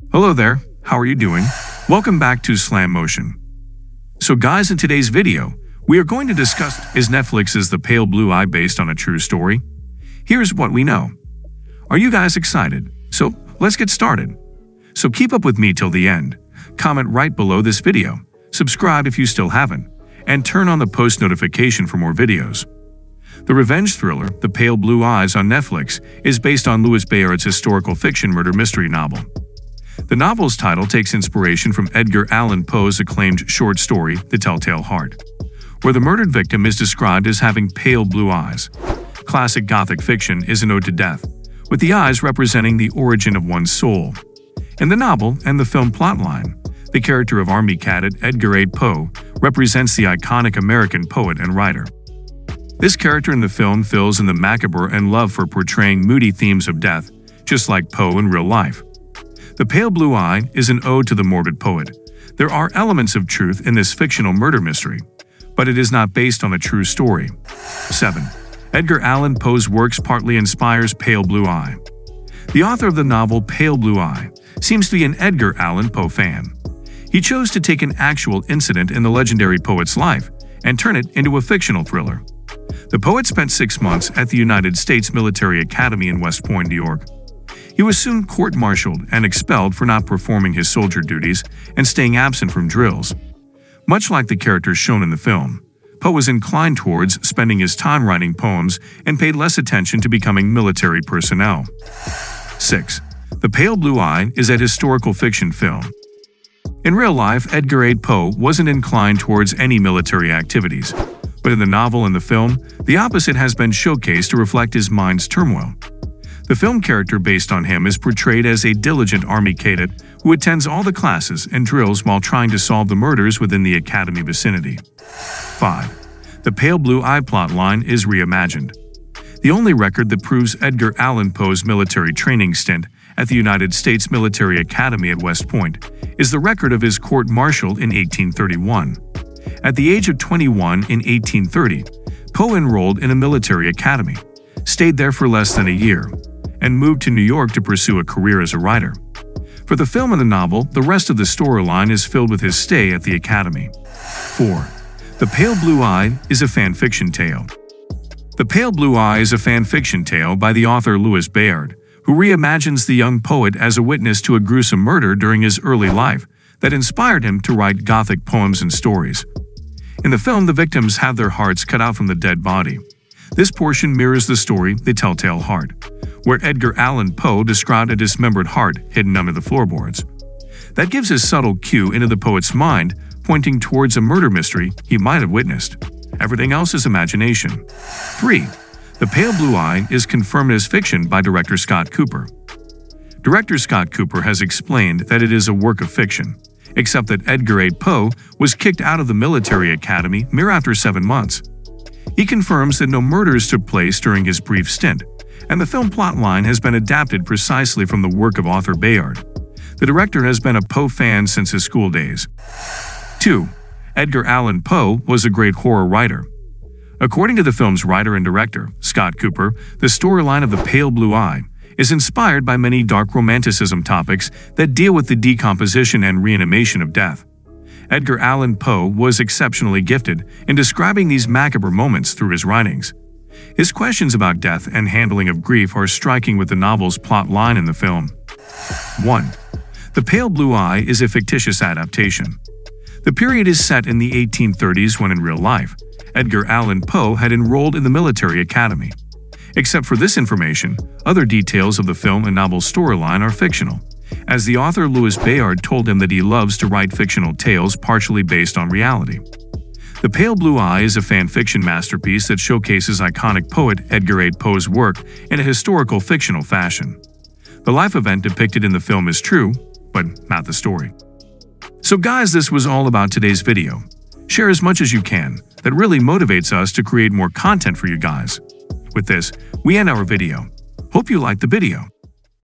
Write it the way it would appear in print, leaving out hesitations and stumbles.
Hello there, how are you doing? Welcome back to Slam Motion. So guys, in today's video, we are going to discuss is Netflix's The Pale Blue Eye based on a true story? Here's what we know. Are you guys excited? So let's get started. So keep up with me till the end. Comment right below this video, subscribe if you still haven't, and turn on the post notification for more videos. The revenge thriller, The Pale Blue Eyes on Netflix, is based on Louis Bayard's historical fiction murder mystery novel. The novel's title takes inspiration from Edgar Allan Poe's acclaimed short story, The Telltale Heart, where the murdered victim is described as having pale blue eyes. Classic Gothic fiction is an ode to death, with the eyes representing the origin of one's soul. In the novel and the film plotline, the character of Army Cadet Edgar Allan Poe represents the iconic American poet and writer. This character in the film fills in the macabre and love for portraying moody themes of death, just like Poe in real life. The Pale Blue Eye is an ode to the morbid poet. There are elements of truth in this fictional murder mystery, but it is not based on a true story. 7. Edgar Allan Poe's works partly inspires Pale Blue Eye. The author of the novel Pale Blue Eye seems to be an Edgar Allan Poe fan. He chose to take an actual incident in the legendary poet's life and turn it into a fictional thriller. The poet spent 6 months at the United States Military Academy in West Point, New York. He was soon court-martialed and expelled for not performing his soldier duties and staying absent from drills. Much like the characters shown in the film, Poe was inclined towards spending his time writing poems and paid less attention to becoming military personnel. 6. The Pale Blue Eye is a historical fiction film. In real life, Edgar Allan Poe wasn't inclined towards any military activities, but in the novel and the film, the opposite has been showcased to reflect his mind's turmoil. The film character based on him is portrayed as a diligent Army cadet who attends all the classes and drills while trying to solve the murders within the Academy vicinity. 5. The Pale Blue Eye plotline is reimagined. The only record that proves Edgar Allan Poe's military training stint at the United States Military Academy at West Point is the record of his court-martial in 1831. At the age of 21 in 1830, Poe enrolled in a military academy, stayed there for less than a year, and moved to New York to pursue a career as a writer. For the film and the novel, the rest of the storyline is filled with his stay at the academy. 4. The Pale Blue Eye is a fan fiction tale. The Pale Blue Eye is a fan fiction tale by the author Louis Bayard, who reimagines the young poet as a witness to a gruesome murder during his early life that inspired him to write Gothic poems and stories. In the film, the victims have their hearts cut out from the dead body. This portion mirrors the story The Telltale Heart, where Edgar Allan Poe described a dismembered heart hidden under the floorboards. That gives a subtle cue into the poet's mind, pointing towards a murder mystery he might have witnessed. Everything else is imagination. 3. The Pale Blue Eye is confirmed as fiction by director Scott Cooper. Director Scott Cooper has explained that it is a work of fiction, except that Edgar Allan Poe was kicked out of the military academy mere after 7 months. He confirms that no murders took place during his brief stint, and the film plotline has been adapted precisely from the work of author Bayard. The director has been a Poe fan since his school days. 2. Edgar Allan Poe was a great horror writer. According to the film's writer and director, Scott Cooper, the storyline of The Pale Blue Eye is inspired by many dark romanticism topics that deal with the decomposition and reanimation of death. Edgar Allan Poe was exceptionally gifted in describing these macabre moments through his writings. His questions about death and handling of grief are striking with the novel's plot line in the film. 1. The Pale Blue Eye is a fictitious adaptation. The period is set in the 1830s when in real life, Edgar Allan Poe had enrolled in the military academy. Except for this information, other details of the film and novel storyline are fictional, as the author Louis Bayard told him that he loves to write fictional tales partially based on reality. The Pale Blue Eye is a fan fiction masterpiece that showcases iconic poet Edgar Allan Poe's work in a historical fictional fashion. The life event depicted in the film is true, but not the story. So guys, this was all about today's video. Share as much as you can. That really motivates us to create more content for you guys. With this, we end our video. Hope you liked the video.